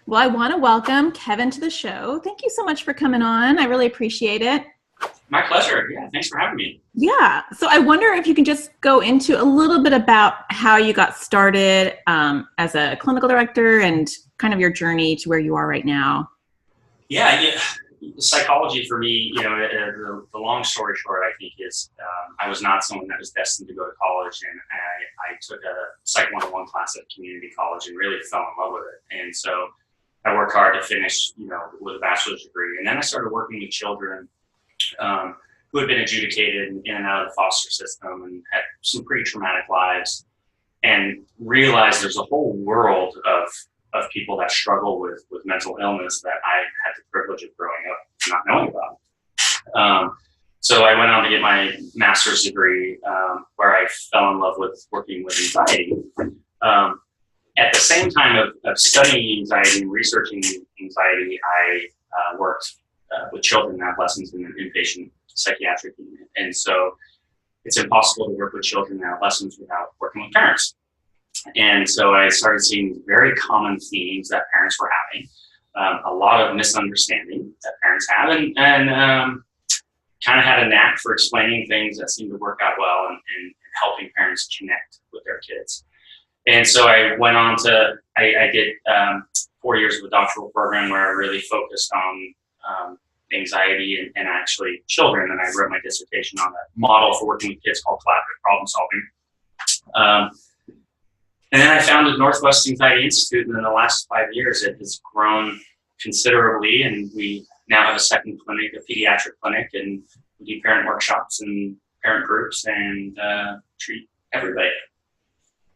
Well, I want to welcome Kevin to the show. Thank you so much for coming on. I really appreciate it. My pleasure. Yeah, thanks for having me. Yeah. So I wonder if you can just go into a little bit about how you got started as a clinical director and kind of your journey to where you are right now. Yeah. Psychology for me, the long story short, I think is I was not someone that was destined to go to college, and I took a Psych 101 class at community college and really fell in love with it. And so I worked hard to finish, with a bachelor's degree. And then I started working with children who had been adjudicated in and out of the foster system and had some pretty traumatic lives, and realized there's a whole world of people that struggle with mental illness that I had the privilege of growing up not knowing about. So I went on to get my master's degree, where I fell in love with working with anxiety. At the same time of studying anxiety and researching anxiety, I worked with children and adolescents in an inpatient psychiatric unit. And so it's impossible to work with children and adolescents without working with parents. And so I started seeing very common themes that parents were having, a lot of misunderstanding that parents have, and kind of had a knack for explaining things that seemed to work out well and helping parents connect with their kids. And so I went on to, I did 4 years of a doctoral program where I really focused on anxiety and actually children. And I wrote my dissertation on a model for working with kids called collaborative problem solving. And then I founded Northwest Anxiety Institute, and in the last 5 years, it has grown considerably, and we now have a second clinic, a pediatric clinic, and we do parent workshops and parent groups and treat everybody.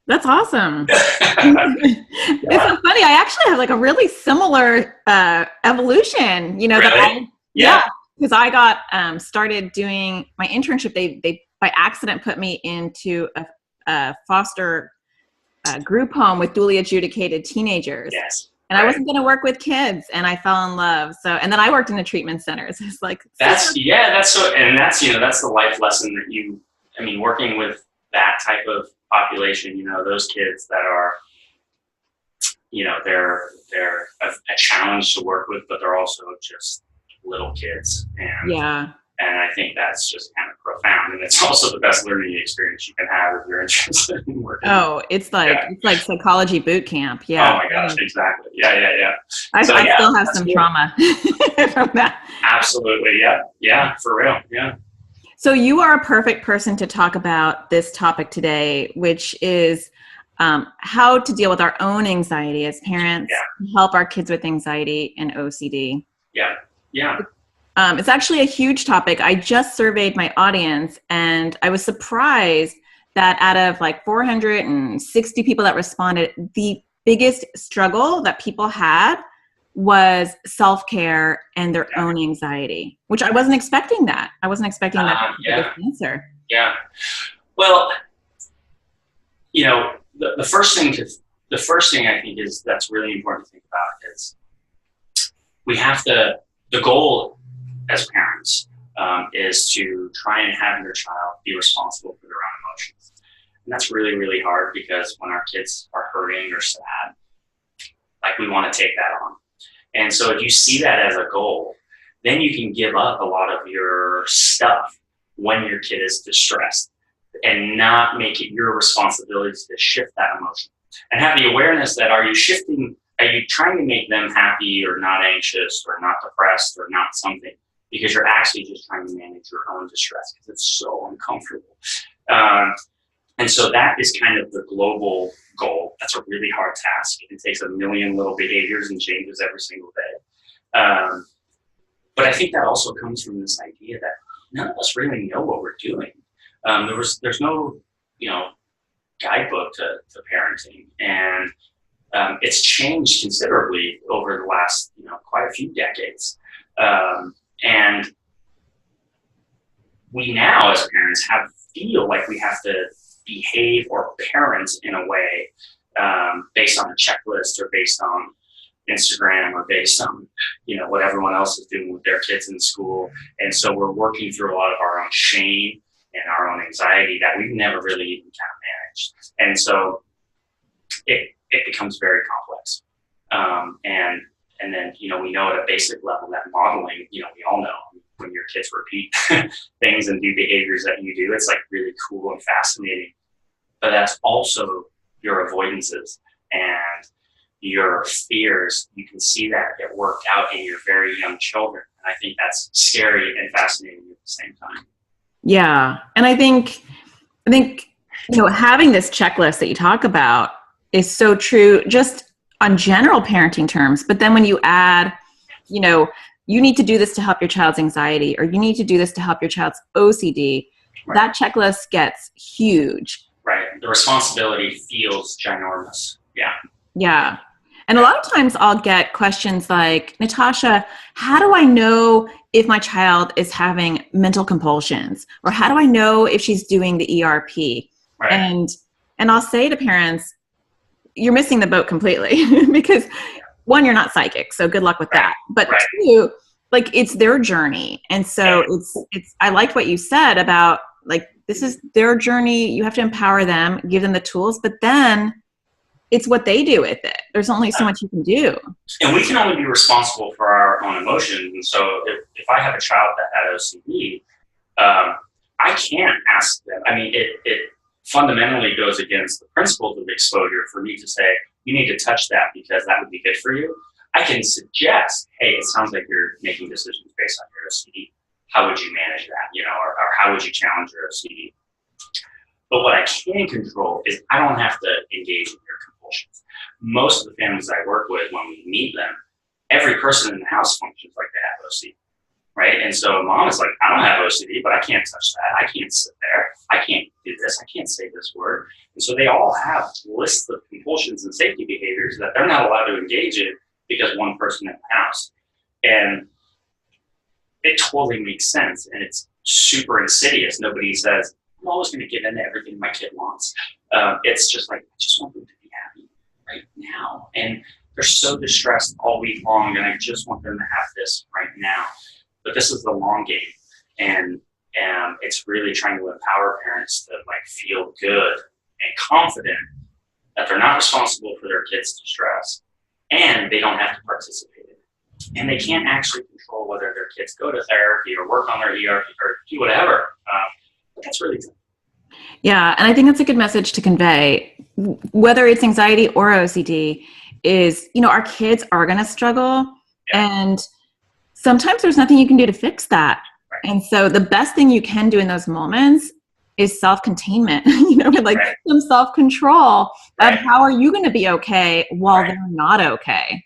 That's awesome. It's so funny. I actually have like a really similar evolution, Really? that because I got started doing my internship. They by accident put me into a foster group home with duly adjudicated teenagers. Yes. And I wasn't going to work with kids, and I fell in love. So, and then I worked in a treatment center. So it's like, that's the life lesson that working with that type of population, those kids that are, they're a challenge to work with, but they're also just little kids. And I think that's just kind of profound. And it's also the best learning experience you can have if you're interested in working. Oh, it's like psychology boot camp. Yeah. Oh my gosh, exactly. Yeah. I still have some trauma from that. Absolutely. Yeah, for real. Yeah. So you are a perfect person to talk about this topic today, which is how to deal with our own anxiety as parents, help our kids with anxiety and OCD. Yeah. It's actually a huge topic. I just surveyed my audience, and I was surprised that out of like 460 people that responded, the biggest struggle that people had was self-care and their own anxiety, which I wasn't expecting that. I wasn't expecting that answer. Yeah. Well, the first thing I think is that's really important to think about is the goal as parents is to try and have your child be responsible for their own emotions. And that's really, really hard, because when our kids are hurting or sad, like, we want to take that on. And so if you see that as a goal, then you can give up a lot of your stuff when your kid is distressed and not make it your responsibility to shift that emotion. And have the awareness that, are you trying to make them happy or not anxious or not depressed or not something, because you're actually just trying to manage your own distress because it's so uncomfortable. And so that is kind of the global goal. That's a really hard task. It takes a million little behaviors and changes every single day. But I think that also comes from this idea that none of us really know what we're doing. There's no, guidebook to parenting. And it's changed considerably over the last, quite a few decades. And we now, as parents, feel like we have to behave or parent in a way based on a checklist or based on Instagram or based on, what everyone else is doing with their kids in school. And so we're working through a lot of our own shame and our own anxiety that we've never really even kind of managed. And so it becomes very complex. And then, we know at a basic level that modeling, we all know when your kids repeat things and do behaviors that you do, it's like really cool and fascinating. But that's also your avoidances and your fears. You can see that get worked out in your very young children. And I think that's scary and fascinating at the same time. Yeah. And I think, having this checklist that you talk about is so true just on general parenting terms. But then when you add, you need to do this to help your child's anxiety, or you need to do this to help your child's OCD, right, that checklist gets huge. Right. The responsibility feels ginormous. Yeah. Yeah. And a lot of times I'll get questions like, Natasha, how do I know if my child is having mental compulsions? Or how do I know if she's doing the ERP? Right. And I'll say to parents, you're missing the boat completely because one, you're not psychic, so good luck with that. But two, it's their journey. And so it's I liked what you said about this is their journey. You have to empower them, give them the tools, but then it's what they do with it. There's only so much you can do. And we can only be responsible for our own emotions. And so if I have a child that had OCD, I can't ask them. I mean, it fundamentally goes against the principles of exposure for me to say, you need to touch that because that would be good for you. I can suggest, hey, it sounds like you're making decisions based on your OCD. How would you manage that? Or how would you challenge your OCD? But what I can control is I don't have to engage in your compulsions. Most of the families I work with, when we meet them, every person in the house functions like they have OCD, right? And so mom is like, I don't have OCD, but I can't touch that. I can't sit there. I can't do this. I can't say this word. And so they all have lists of compulsions and safety behaviors that they're not allowed to engage in because one person in the house. And it totally makes sense. And it's super insidious. Nobody says, I'm always going to give in to everything my kid wants. It's just like, I just want them to be happy right now. And they're so distressed all week long, and I just want them to have this right now. But this is the long game. And it's really trying to empower parents to feel good and confident that they're not responsible for their kids' distress, and they don't have to participate in it. And they can't actually control whether their kids go to therapy or work on their ERP or do whatever. But that's really good. Yeah, and I think that's a good message to convey, whether it's anxiety or OCD, is, our kids are going to struggle, and sometimes there's nothing you can do to fix that. Right. And so the best thing you can do in those moments is self-containment, some self-control of how are you going to be okay while they're not okay.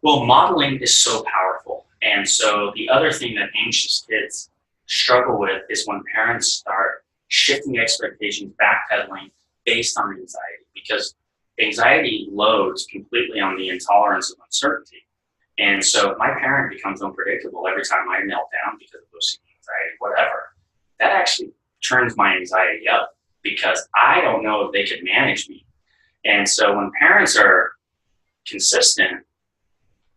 Well, modeling is so powerful. And so the other thing that anxious kids struggle with is when parents start shifting expectations, backpedaling based on anxiety, because anxiety loads completely on the intolerance of uncertainty. And so if my parent becomes unpredictable every time I melt down because of OCD, anxiety, whatever, that actually turns my anxiety up because I don't know if they could manage me. And so when parents are consistent,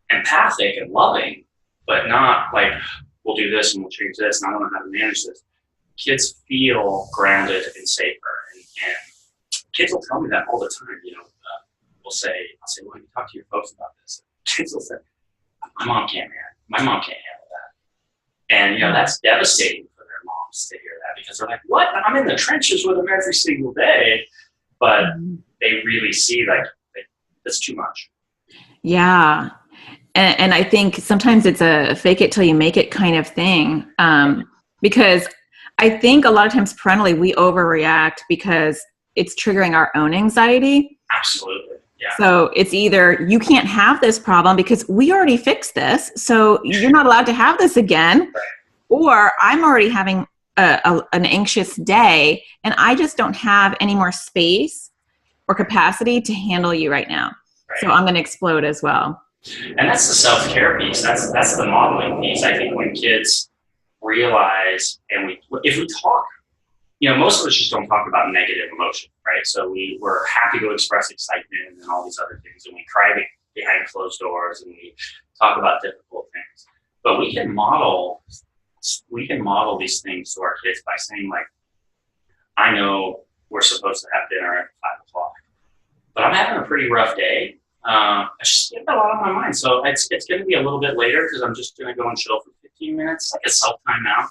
empathic, and loving, but not we'll do this and we'll change this and I don't know how to manage this, kids feel grounded and safer. And kids will tell me that all the time. I'll say, well, you talk to your folks about this. Kids will say, my mom can't handle that. And, that's devastating for their moms to hear that because they're like, what? I'm in the trenches with them every single day. But they really see that's too much. Yeah. And I think sometimes it's a fake it till you make it kind of thing. Because I think a lot of times parentally we overreact because it's triggering our own anxiety. Absolutely. Yeah. So it's either you can't have this problem because we already fixed this, so you're not allowed to have this again, or I'm already having an anxious day and I just don't have any more space or capacity to handle you right now. Right. So I'm going to explode as well. And that's the self-care piece. That's the modeling piece. I think when kids realize, and if we talk, most of us just don't talk about negative emotion, right? So we're happy to express excitement and all these other things, and we cry behind closed doors, and we talk about difficult things. But we can model these things to our kids by saying, I know we're supposed to have dinner at 5:00, but I'm having a pretty rough day. I just get a lot on my mind. So it's going to be a little bit later because I'm just going to go and chill for 15 minutes, like a self-time now.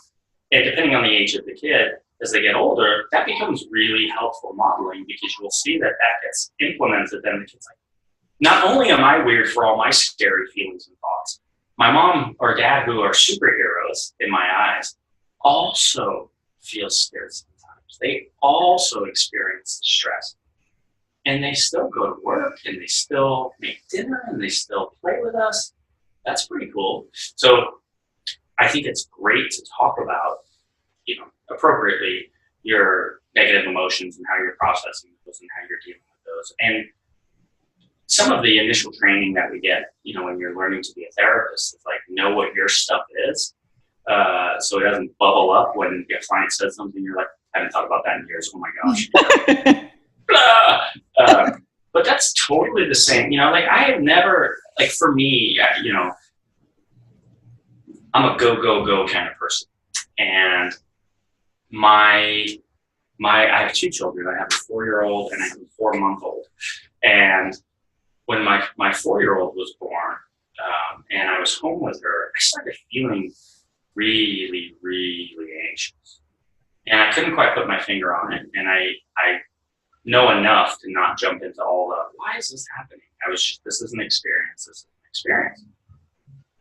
And depending on the age of the kid, as they get older, that becomes really helpful modeling because you'll see that gets implemented. Then the kid's like, not only am I weird for all my scary feelings and thoughts, my mom or dad, who are superheroes in my eyes, also feel scared sometimes. They also experience stress. And they still go to work and they still make dinner and they still play with us. That's pretty cool. So I think it's great to talk about, appropriately your negative emotions and how you're processing those and how you're dealing with those. And some of the initial training that we get, when you're learning to be a therapist, is like know what your stuff is. So it doesn't bubble up when a client says something, you're like, I haven't thought about that in years. Oh my gosh. But that's totally the same. I have never, for me, I'm a go kind of person. And I have two children. I have a 4-year-old and I have a 4-month-old. And when my 4-year-old was born, and I was home with her, I started feeling really, really anxious. And I couldn't quite put my finger on it. And I know enough to not jump into all the, why is this happening? This is an experience.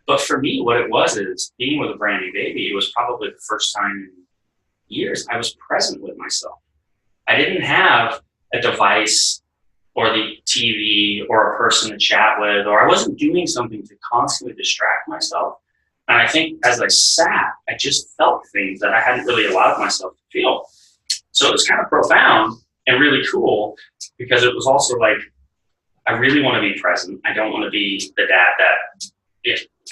But for me, what it was is being with a brand new baby, it was probably the first time in years I was present with myself. I didn't have a device or the TV or a person to chat with, or I wasn't doing something to constantly distract myself. And I think as I sat, I just felt things that I hadn't really allowed myself to feel. So it was kind of profound and really cool because it was also like, I really want to be present. I don't want to be the dad that,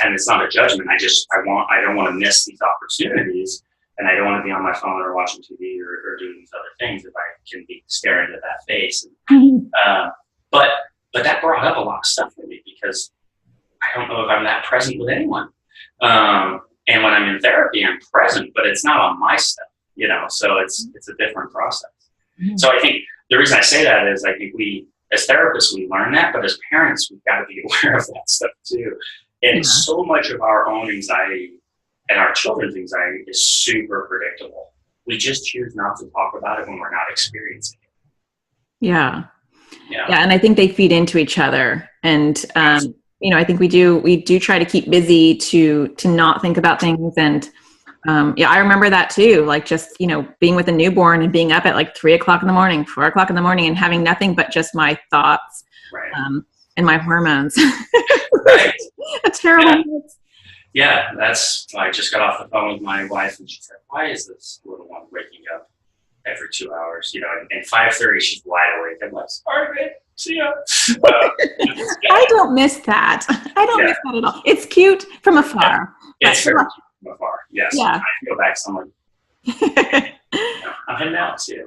and it's not a judgment. I don't want to miss these opportunities, and I don't want to be on my phone or watching TV or doing these other things if I can be staring at that face. But that brought up a lot of stuff for me because I don't know if I'm that present with anyone. And when I'm in therapy, I'm present, but it's not on my stuff, so it's a different process. So I think the reason I say that is I think we, as therapists, we learn that, but as parents, we've got to be aware of that stuff too. And so much of our own anxiety and our children's anxiety is super predictable. We just choose not to talk about it when we're not experiencing it. Yeah. And I think they feed into each other. And, I think we do try to keep busy to not think about things. And, I remember that too. Like just, being with a newborn and being up at 3 o'clock in the morning, 4 o'clock in the morning and having nothing but just my thoughts, and my hormones. Right. A terrible mix. Yeah, I just got off the phone with my wife and she said, why is this little one waking up every 2 hours? And 5:30, she's wide awake. I'm like, sorry, babe. See ya. I don't miss that. I don't miss that at all. It's cute from afar. Yeah. It's very cute from afar. Yes. Yeah. I go back someone. I'm heading out. See ya.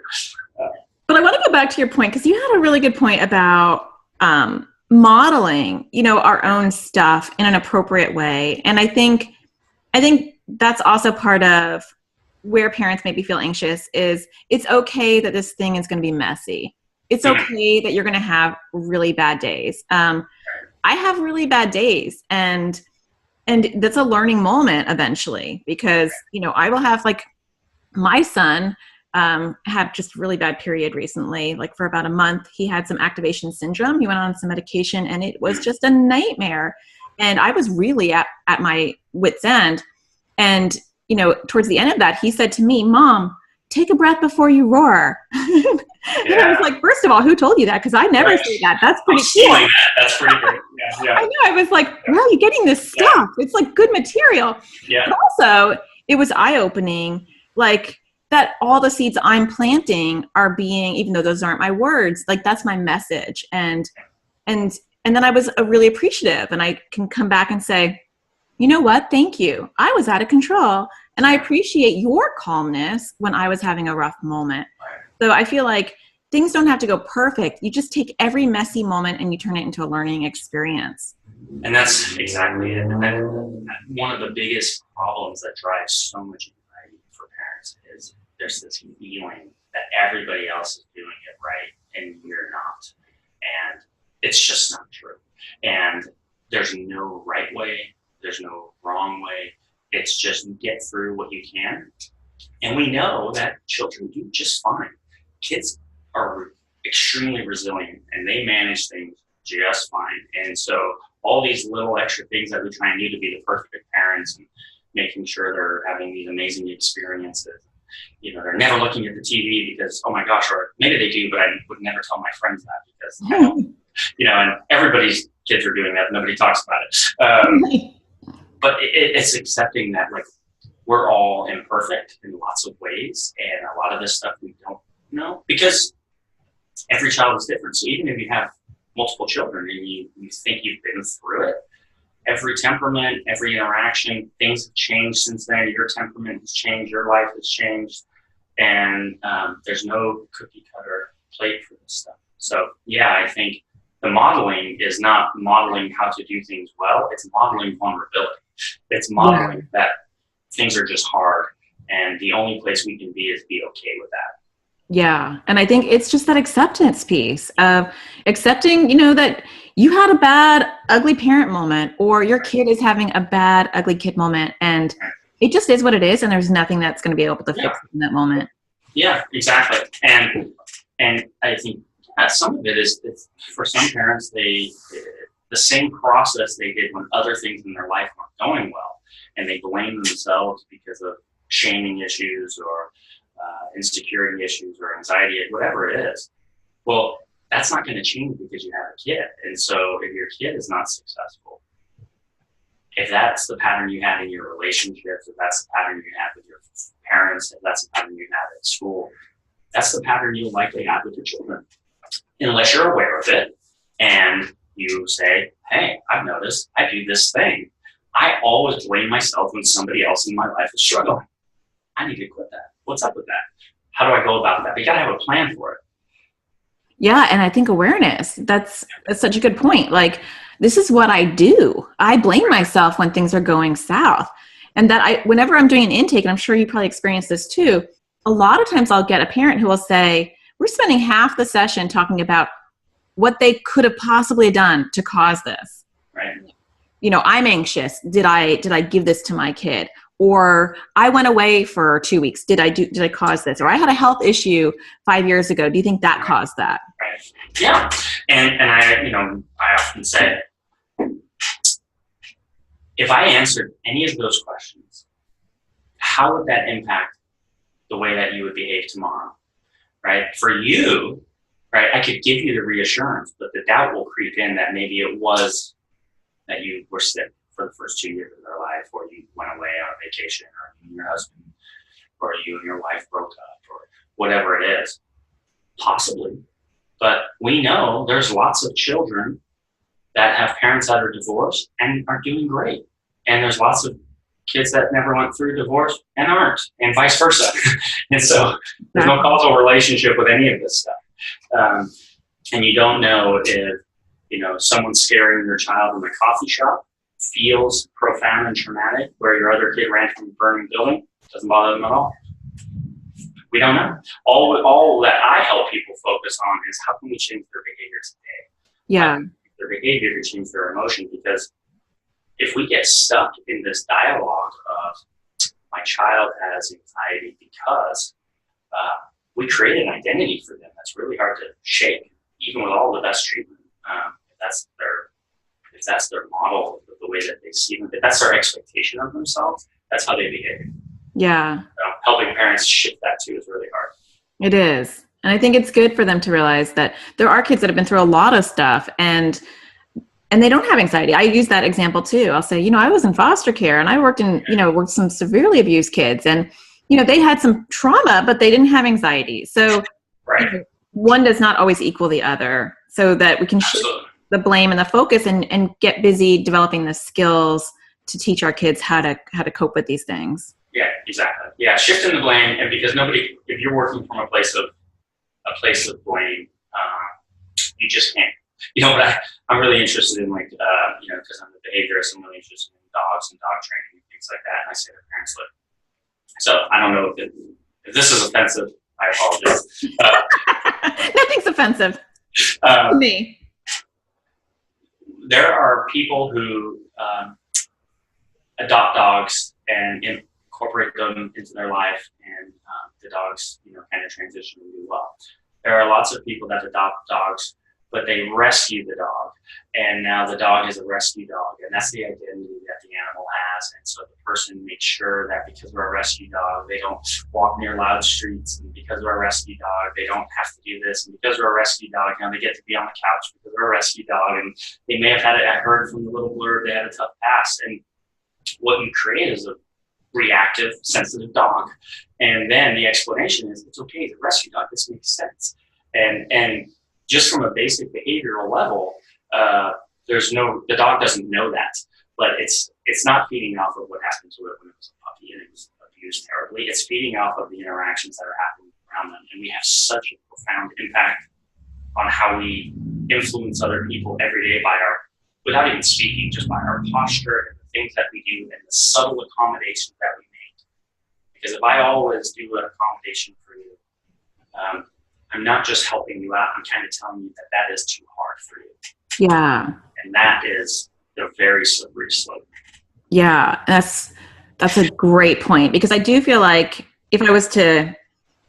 But I want to go back to your point because you had a really good point about modeling, our own stuff in an appropriate way. And I think that's also part of where parents maybe feel anxious is it's okay that this thing is going to be messy. It's okay that you're going to have really bad days. I have really bad days and that's a learning moment eventually because, I will have my son had just really bad period recently, for about a month. He had some activation syndrome. He went on some medication and it was just a nightmare. And I was really at my wit's end. And, towards the end of that, he said to me, Mom, take a breath before you roar. And I was like, first of all, who told you that? Because I never say that. That's pretty cool. That's pretty great. Yeah. I know. I was like, where are you getting this stuff? It's good material. Yeah. But also, it was eye-opening, that all the seeds I'm planting are being, even though those aren't my words, that's my message. And then I was really appreciative and I can come back and say, you know what? Thank you. I was out of control. And I appreciate your calmness when I was having a rough moment. So I feel like things don't have to go perfect. You just take every messy moment and you turn it into a learning experience. And that's exactly it. And one of the biggest problems that drives so much anxiety for parents is there's this feeling that everybody else is doing it right and you're not. And it's just not true. And there's no right way. There's no wrong way. It's just get through what you can. And we know that children do just fine. Kids are extremely resilient and they manage things just fine. And so all these little extra things that we try and do to be the perfect parents and making sure they're having these amazing experiences. You know, they're never looking at the TV because, oh my gosh, or maybe they do, but I would never tell my friends that because, you know, and everybody's kids are doing that. Nobody talks about it. But it's accepting that, like, we're all imperfect in lots of ways. And a lot of this stuff we don't know because every child is different. So even if you have multiple children and you think you've been through it, every temperament, every interaction, things have changed since then. Your temperament has changed, your life has changed, and there's no cookie cutter plate for this stuff. So yeah, I think the modeling is not modeling how to do things well, it's modeling vulnerability. It's modeling that things are just hard, and the only place we can be is be okay with that. Yeah. And I think it's just that acceptance piece of accepting, you know, that you had a bad, ugly parent moment, or your kid is having a bad, ugly kid moment, and it just is what it is. And there's nothing that's going to be able to fix it in that moment. Yeah, exactly. And I think some of it is for some parents, the same process they did when other things in their life weren't going well, and they blame themselves because of shaming issues or insecurity issues or anxiety, whatever it is. Well, that's not going to change because you have a kid. And so if your kid is not successful, if that's the pattern you had in your relationships, if that's the pattern you had with your parents, if that's the pattern you had at school, that's the pattern you'll likely have with your children. Unless you're aware of it and you say, hey, I've noticed I do this thing. I always blame myself when somebody else in my life is struggling. I need to quit that. What's up with that? How do I go about that? We got to have a plan for it. Yeah. And I think awareness, that's such a good point. Like, this is what I do. I blame myself when things are going south. And that whenever I'm doing an intake, and I'm sure you probably experienced this too, a lot of times I'll get a parent who will say, we're spending half the session talking about what they could have possibly done to cause this. Right. You know, I'm anxious. Did I give this to my kid? Or I went away for 2 weeks. Did I cause this? Or I had a health issue 5 years ago. Do you think that caused that? Right. Yeah. And I often say, if I answered any of those questions, how would that impact the way that you would behave tomorrow? Right? For you, right, I could give you the reassurance, but the doubt will creep in that maybe it was that you were sick for the first 2 years of their life, or you went away on a vacation, or you and your husband, or you and your wife broke up, or whatever it is. Possibly. But we know there's lots of children that have parents that are divorced and are doing great. And there's lots of kids that never went through divorce and aren't, and vice versa. And so there's no causal relationship with any of this stuff. And you don't know if, someone scaring your child in the coffee shop feels profound and traumatic, where your other kid ran from a burning building. Doesn't bother them at all. We don't know. All that I help people focus on is how can we change their behavior today? Yeah. Their behavior to change their emotion, because if we get stuck in this dialogue of my child has anxiety because we create an identity for them that's really hard to shake, even with all the best treatment. If that's their model, the way that they see them, if that's their expectation of themselves, that's how they behave. Yeah. So helping parents shift that too is really hard. It is. And I think it's good for them to realize that there are kids that have been through a lot of stuff and they don't have anxiety. I use that example too. I'll say, I was in foster care and I worked with some severely abused kids, and, they had some trauma, but they didn't have anxiety. So right. One does not always equal the other, so that we can shift the blame and the focus and get busy developing the skills to teach our kids how to cope with these things. Yeah, exactly. Yeah. Shifting the blame. And because if you're working from a place of blame, you just can't. But I'm really interested in because I'm a behaviorist, I'm really interested in dogs and dog training and things like that. And I say to parents, look, so I don't know if this is offensive, I apologize. Nothing's offensive to me. there are people who adopt dogs and incorporate them into their life, and the dogs, kind of transition and do well. There are lots of people that adopt dogs, but they rescue the dog, and now the dog is a rescue dog, and that's the identity that the animal has. And so the person makes sure that because we're a rescue dog, they don't walk near loud streets, and because we're a rescue dog, they don't have to do this, and because we're a rescue dog, they get to be on the couch because we're a rescue dog, and they may have had it. I heard from the little blurb they had a tough past, and what you create is a reactive, sensitive dog. And then the explanation is, it's okay, the rescue dog, this makes sense. And just from a basic behavioral level, the dog doesn't know that, but it's not feeding off of what happened to it when it was a puppy and it was abused terribly. It's feeding off of the interactions that are happening around them. And we have such a profound impact on how we influence other people every day without even speaking, just by our posture and the things that we do and the subtle accommodations that we make. Because if I always do an accommodation for you, I'm not just helping you out, I'm kind of telling you that is too hard for you. Yeah. And that is a very slippery slope. Yeah, that's a great point, because I do feel like if I was to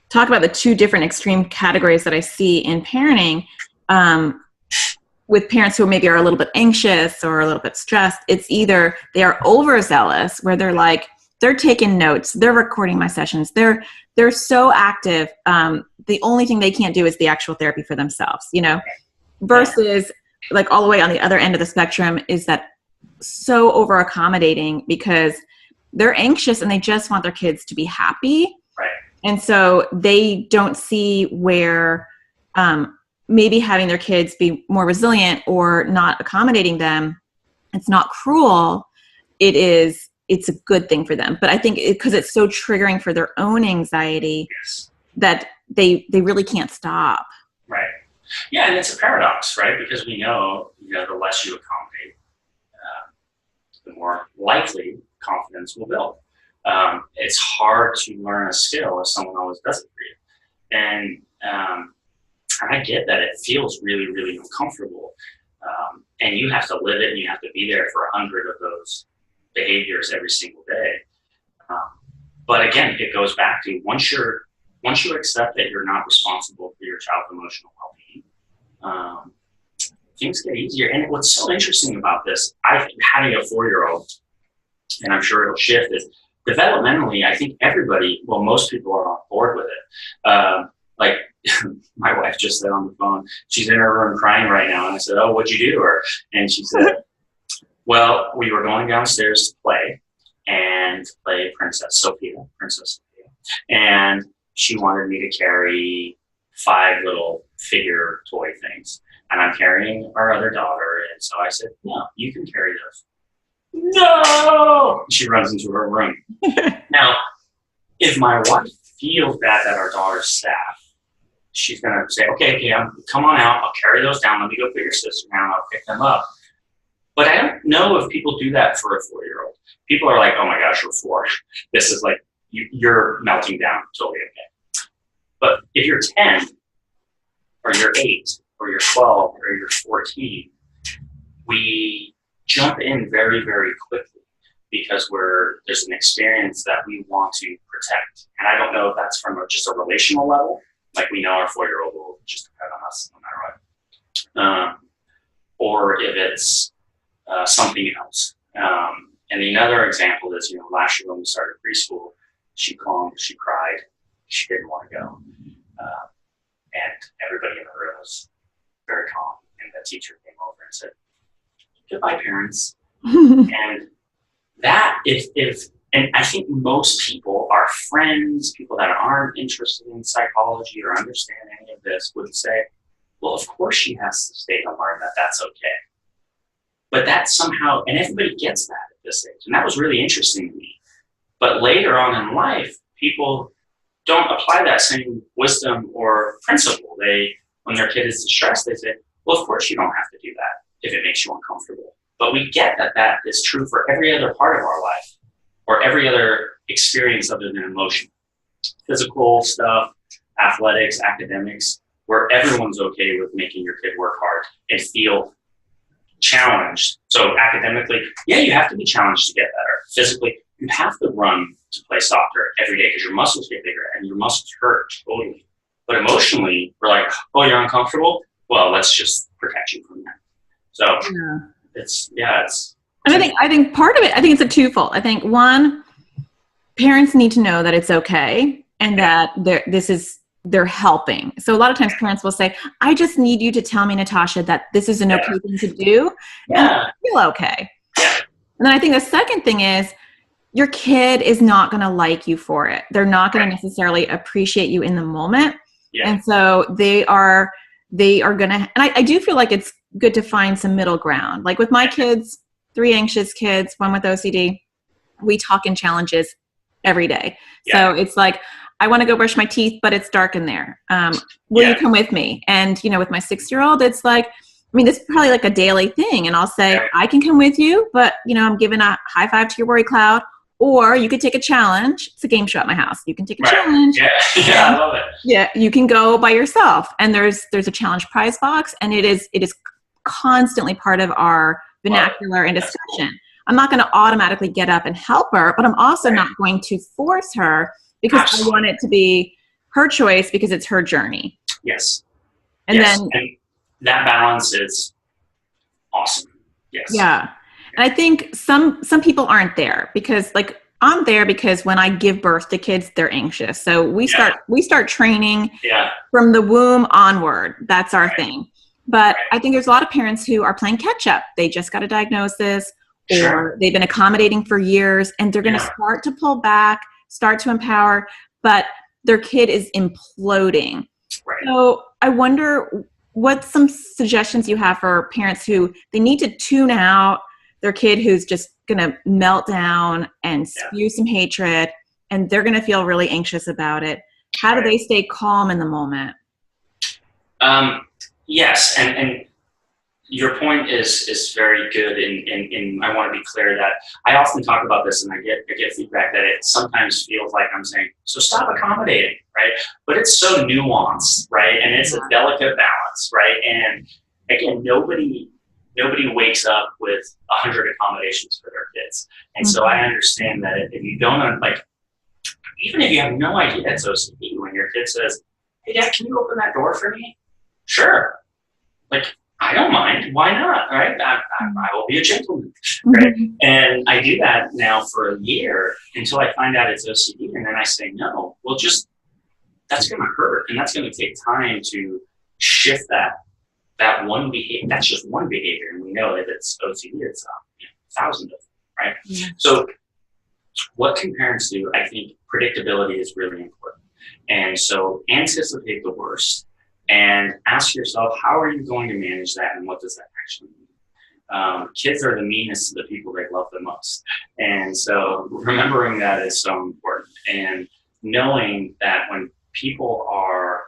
talk about the two different extreme categories that I see in parenting, with parents who maybe are a little bit anxious or a little bit stressed, it's either they are overzealous, where they're taking notes, they're recording my sessions, they're so active. The only thing they can't do is the actual therapy for themselves, versus all the way on the other end of the spectrum is that so over accommodating because they're anxious and they just want their kids to be happy. Right. And so they don't see where, maybe having their kids be more resilient or not accommodating them, it's not cruel. It's a good thing for them. But I think because it's so triggering for their own anxiety, yes, that they really can't stop. Right. Yeah, and it's a paradox, right? Because we know, the less you accommodate, the more likely confidence will build. It's hard to learn a skill if someone always does it for you. And I get that it feels really, really uncomfortable. And you have to live it, and you have to be there for 100 of those behaviors every single day. But again, it goes back to once you accept that you're not responsible for your child's emotional well-being, things get easier. And what's so interesting about this, having a 4-year-old, and I'm sure it'll shift, is developmentally, I think most people are on board with it. My wife just said on the phone, she's in her room crying right now. And I said, "Oh, what'd you do to her?" And she said, "Well, we were going downstairs to play Princess Sophia. And she wanted me to carry 5 little figure toy things. And I'm carrying our other daughter. And so I said, "No, you can carry those." "No!" She runs into her room. Now, if my wife feels bad at our daughter's staff, she's going to say, okay, come on out. I'll carry those down. Let me go put your sister down. I'll pick them up. But I don't know if people do that for a 4-year-old. People are like, "Oh my gosh, you're 4. This is like, you're melting down." Totally okay. But if you're 10 or you're 8 or you're 12 or you're 14, we jump in very, very quickly because there's an experience that we want to protect. And I don't know if that's from just a relational level, like we know our 4-year-old will just depend on us no matter what, or if it's something else. And another example is, last year when we started preschool, she cried, she didn't want to go. And everybody in the room was very calm. And the teacher came over and said, "Goodbye, parents." And that, and I think most people, our friends, people that aren't interested in psychology or understand any of this, would say, "Well, of course she has to stay and learn that's okay." But that somehow, and everybody gets that at this age. And that was really interesting to me. But later on in life, people don't apply that same wisdom or principle. When their kid is distressed, they say, "Well, of course you don't have to do that if it makes you uncomfortable." But we get that is true for every other part of our life or every other experience other than emotion. Physical stuff, athletics, academics, where everyone's okay with making your kid work hard and feel challenged. So academically, yeah, you have to be challenged to get better. Physically, you have to run to play soccer every day because your muscles get bigger and your muscles hurt totally. But emotionally, we're like, oh, you're uncomfortable? Well, let's just protect you from that. So it's. And I think part of it, I think it's a twofold. I think one, parents need to know that it's okay and that they're helping. So a lot of times parents will say, I just need you to tell me, Natasha, that this is an okay thing to do. And I feel okay. And then I think the second thing is your kid is not going to like you for it. They're not going to necessarily appreciate you in the moment. And so they are going to, and I do feel like it's good to find some middle ground. Like with my kids, 3 anxious kids, 1 with OCD, we talk in challenges every day. So it's like, I want to go brush my teeth, but it's dark in there. Will you come with me? And, with my 6-year-old, it's like, this is probably like a daily thing. And I'll say, I can come with you, but, I'm giving a high five to your worry cloud. Or you could take a challenge. It's a game show at my house. You can take a challenge. I love it. Yeah, you can go by yourself. And there's a challenge prize box, and it is constantly part of our vernacular and discussion. Cool. I'm not going to automatically get up and help her, but I'm also not going to force her because I want it to be her choice because it's her journey. Yes. And then and that balance is awesome. Yes. Yeah. And I think some people aren't there because I'm there because when I give birth to kids, they're anxious. So we start training from the womb onward. That's our thing. But I think there's a lot of parents who are playing catch up. They just got a diagnosis or they've been accommodating for years and they're going to start to pull back, start to empower, but their kid is imploding. Right. So I wonder what some suggestions you have for parents who they need to tune out their kid who's just going to melt down and spew some hatred, and they're going to feel really anxious about it. How do they stay calm in the moment? Yes, and your point is very good, and I want to be clear that I often talk about this, and I get feedback that it sometimes feels like I'm saying, so stop accommodating, right? But it's so nuanced, right? And it's a delicate balance, right? And again, nobody wakes up with 100 accommodations for their kids. And so I understand that if you don't, even if you have no idea it's OCD, when your kid says, hey, Dad, can you open that door for me? Sure. I don't mind. Why not? Right? I will be a gentleman. Right? And I do that now for a year until I find out it's OCD. And then I say, no, well, that's going to hurt. And that's going to take time to shift that one behavior. That's just one behavior. And we know that it's OCD. It's thousands of them, right? Yeah. So what can parents do? I think predictability is really important. And so anticipate the worst. And ask yourself, how are you going to manage that, and what does that actually mean? Kids are the meanest to the people they love the most. And so remembering that is so important. And knowing that when people are,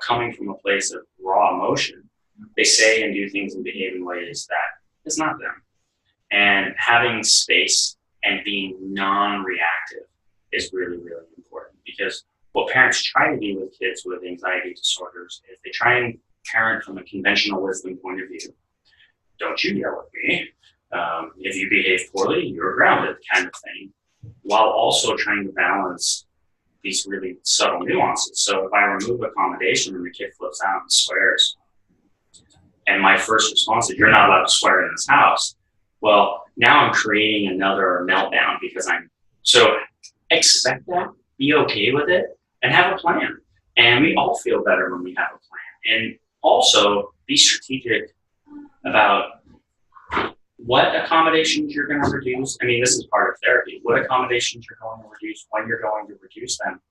coming from a place of raw emotion, they say and do things and behave in ways that it's not them. And having space and being non-reactive is really, really important, because what parents try to do with kids with anxiety disorders is they try and parent from a conventional wisdom point of view. Don't you yell at me. If you behave poorly, you're grounded, kind of thing, while also trying to balance these really subtle nuances. So if I remove accommodation and the kid flips out and swears, and my first response is, you're not allowed to swear in this house. Well, now I'm creating another meltdown because so expect that, be okay with it, and have a plan. And we all feel better when we have a plan. And also be strategic about what accommodations you're going to reduce. This is part of therapy. What accommodations you're going to reduce, when you're going to reduce them.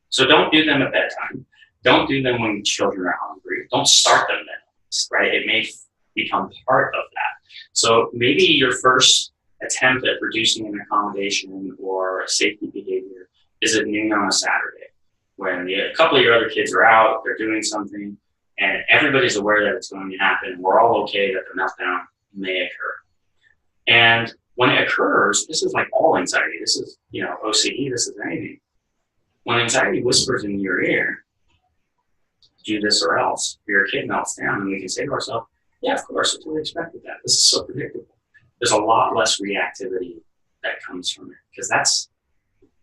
So don't do them at bedtime. Don't do them when children are hungry. Don't start them then, right? It may become part of that. So maybe your first attempt at reducing an accommodation or a safety behavior is at noon on a Saturday, when a couple of your other kids are out, they're doing something, and everybody's aware that it's going to happen. We're all okay that the meltdown may occur. And when it occurs, this is like all anxiety. This is, OCD, this is anything. When anxiety whispers in your ear, do this or else, your kid melts down, and we can say to ourselves, Yeah, of course. I totally expected that. This is so predictable. There's a lot less reactivity that comes from it, because that's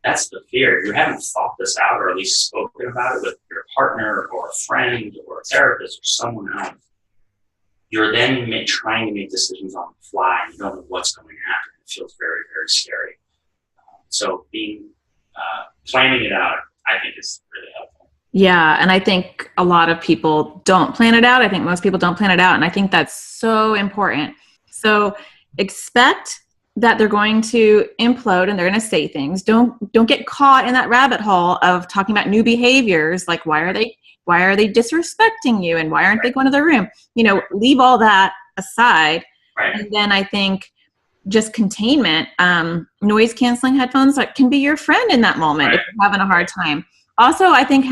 the fear. You haven't thought this out, or at least spoken about it with your partner or a friend or a therapist or someone else. You're then trying to make decisions on the fly, and you don't know what's going to happen. It feels very, very scary. So planning it out, I think, is really helpful. Yeah. And I think a lot of people don't plan it out. I think most people don't plan it out. And I think that's so important. So expect that they're going to implode and they're going to say things. Don't get caught in that rabbit hole of talking about new behaviors. Like, why are they disrespecting you? And why aren't they going to their room? Leave all that aside. Right. And then I think just containment, noise canceling headphones that can be your friend in that moment if you're having a hard time. Also, I think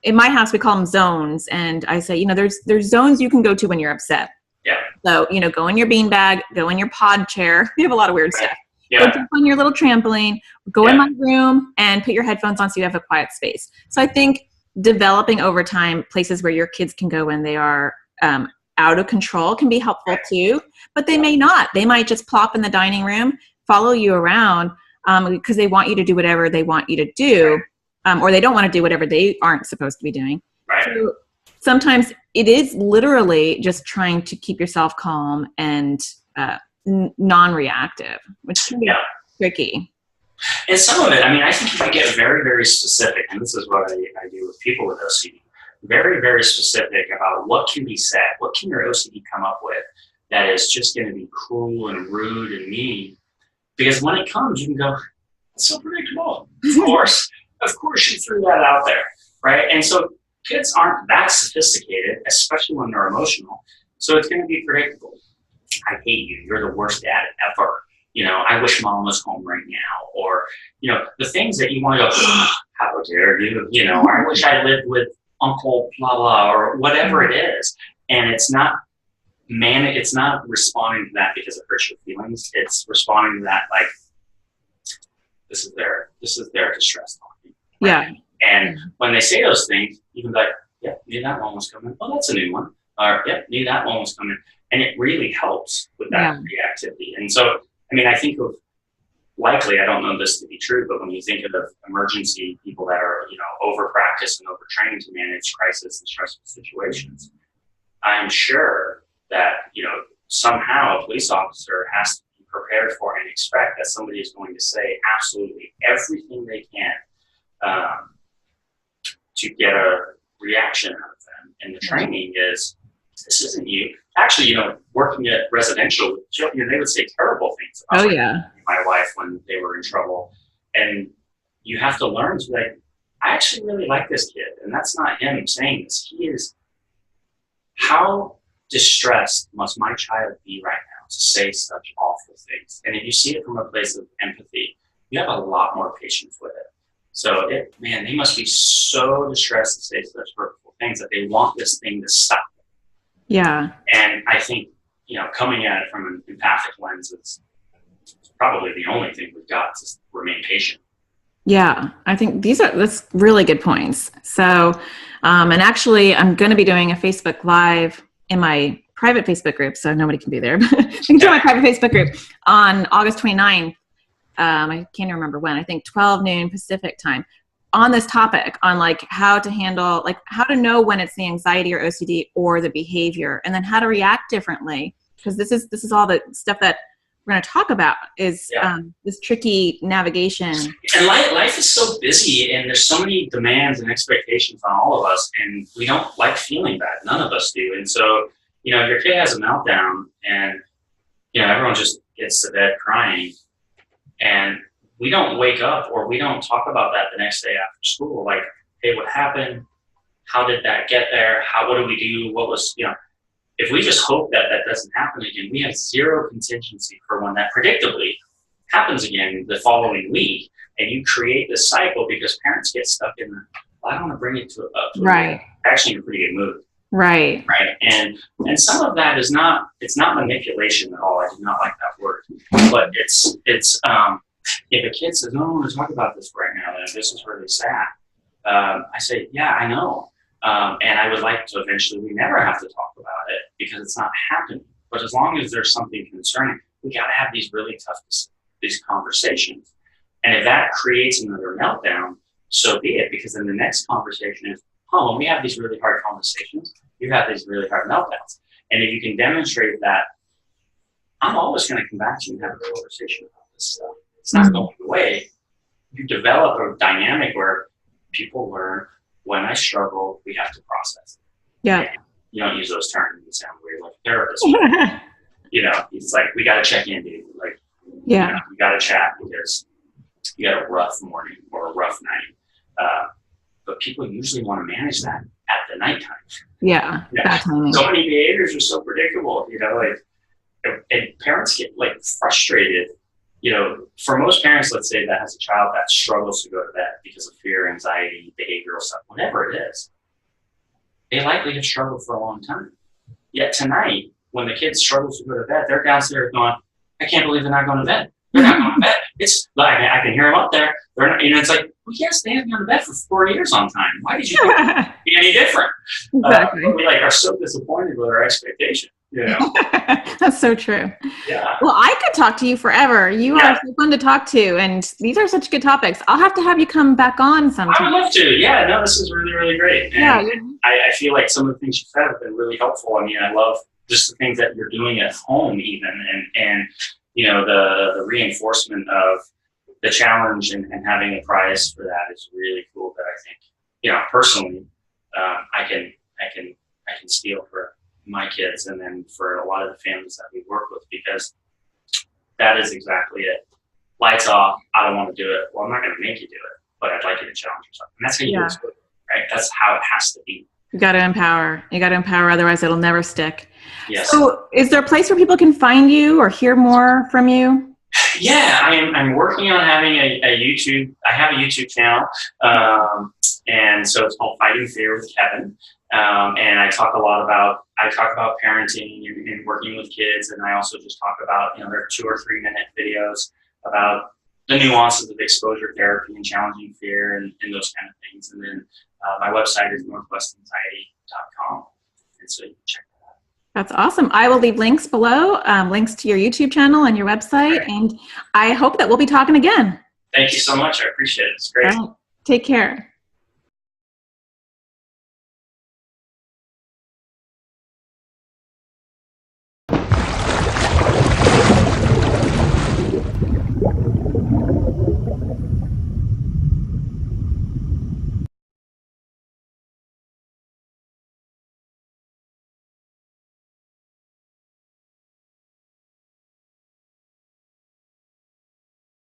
in my house, we call them zones. And I say, there's zones you can go to when you're upset. Yeah. So, go in your beanbag, go in your pod chair. We have a lot of weird stuff. Yeah. Go jump on your little trampoline, go in my room and put your headphones on so you have a quiet space. So I think developing over time places where your kids can go when they are out of control can be helpful too, but they may not. They might just plop in the dining room, follow you around because they want you to do whatever they want you to do, or they don't want to do whatever they aren't supposed to be doing. Right. So sometimes it is literally just trying to keep yourself calm and non-reactive, which can be tricky. And some of it, I think if you get very, very specific, and this is what I do with people with OCD, very, very specific about what can be said, what can your OCD come up with that is just going to be cruel and rude and mean. Because when it comes, you can go, it's so predictable. Of course you threw that out there, right? And so kids aren't that sophisticated, especially when they're emotional. So it's going to be predictable. I hate you. You're the worst dad ever. I wish mom was home right now. Or, the things that you want to go, how dare you? I wish I lived with uncle blah, blah, or whatever it is. And it's not responding to that because it hurts your feelings. It's responding to that like, this is their distress talking. Right? Yeah. And when they say those things, you can be like, yeah, knew that one was coming. Oh, that's a new one. Or, yeah, knew that one was coming. And it really helps with that reactivity. And so, I think of likely, I don't know this to be true, but when you think of emergency people that are, over practiced and over trained to manage crisis and stressful situations, I'm sure that, somehow a police officer has to be prepared for and expect that somebody is going to say absolutely everything they can to get a reaction out of them. And the training is, this isn't you. Actually, working at residential, they would say terrible things about my wife when they were in trouble. And you have to learn to like, I actually really like this kid. And that's not him saying this. He is, how distressed must my child be right now to say such awful things? And if you see it from a place of empathy, you have a lot more patience with it. So they must be so distressed to say such hurtful things that they want this thing to stop. Yeah. And I think, coming at it from an empathic lens is probably the only thing we've got to remain patient. Yeah, I think that's really good points. So, and actually I'm going to be doing a Facebook Live in my private Facebook group, so nobody can be there, but you can join my private Facebook group on August 29th. I can't remember when, I think 12 noon Pacific time, on this topic on like how to handle, like how to know when it's the anxiety or OCD or the behavior, and then how to react differently. Because this is all the stuff that we're going to talk about is this tricky navigation. And life is so busy, and there's so many demands and expectations on all of us, and we don't like feeling bad. None of us do. And so, if your kid has a meltdown and, everyone just gets to bed crying, and we don't wake up or we don't talk about that the next day after school. Like, hey, what happened? How did that get there? What do we do? What was, if we just hope that doesn't happen again, we have zero contingency for when that predictably happens again the following week. And you create this cycle because parents get stuck in I don't want to bring it to actually in a pretty good mood. Right. Right. And some of that is it's not manipulation at all. I do not like that word, but it's if a kid says, no, I want to talk about this right now, and this is really sad, I say, yeah, I know. And I would like to eventually we never have to talk about it because it's not happening. But as long as there's something concerning, we got to have these really tough these conversations. And if that creates another meltdown, so be it. Because then the next conversation is, oh, when we have these really hard conversations, you have these really hard meltdowns. And if you can demonstrate that, I'm always going to come back to you and have a conversation about this stuff. It's not going away. You develop a dynamic where people learn, when I struggle, we have to process it. Yeah. And you don't use those terms. You sound weird like a therapist. It's like, we got to check in, dude. Like, we got to chat because you got a rough morning or a rough night. But people usually want to manage that at the nighttime. Yeah. So many behaviors are so predictable, and parents get like frustrated. For most parents, let's say that has a child that struggles to go to bed because of fear, anxiety, behavioral stuff, whatever it is, they likely have struggled for a long time. Yet tonight, when the kid struggles to go to bed, they're downstairs going, I can't believe they're not going to bed. They're not going to bed. It's like, I can hear them up there. They're not, it's like, well, yes, they haven't gone to bed for 4 years on time. Why did you think it would be any different? Exactly. We are so disappointed with our expectation. That's so true. Yeah. Well, I could talk to you forever. You are so fun to talk to, and these are such good topics. I'll have to have you come back on sometime. I would love to. Yeah, no, this is really, really great. And I feel like some of the things you said have been really helpful. I mean, I love just the things that you're doing at home even, and the reinforcement of the challenge and having a prize for that is really cool. That I think, personally, I can steal for my kids, and then for a lot of the families that we work with, because that is exactly it. Lights off. I don't want to do it. Well, I'm not going to make you do it, but I'd like you to challenge yourself. And that's how you do it, right? That's how it has to be. You got to empower. Otherwise it'll never stick. Yes. So is there a place where people can find you or hear more from you? Yeah, I'm working on having a YouTube. I have a YouTube channel. And so it's called Fighting Fear with Kevin. And I talk about parenting and working with kids. And I also just talk about, there are 2 or 3 minute videos about the nuances of exposure therapy and challenging fear and those kind of things. And then my website is northwestanxiety.com. And so you can check that out. That's awesome. I will leave links below, links to your YouTube channel and your website. And I hope that we'll be talking again. Thank you so much. I appreciate it. It's great. All right. Take care.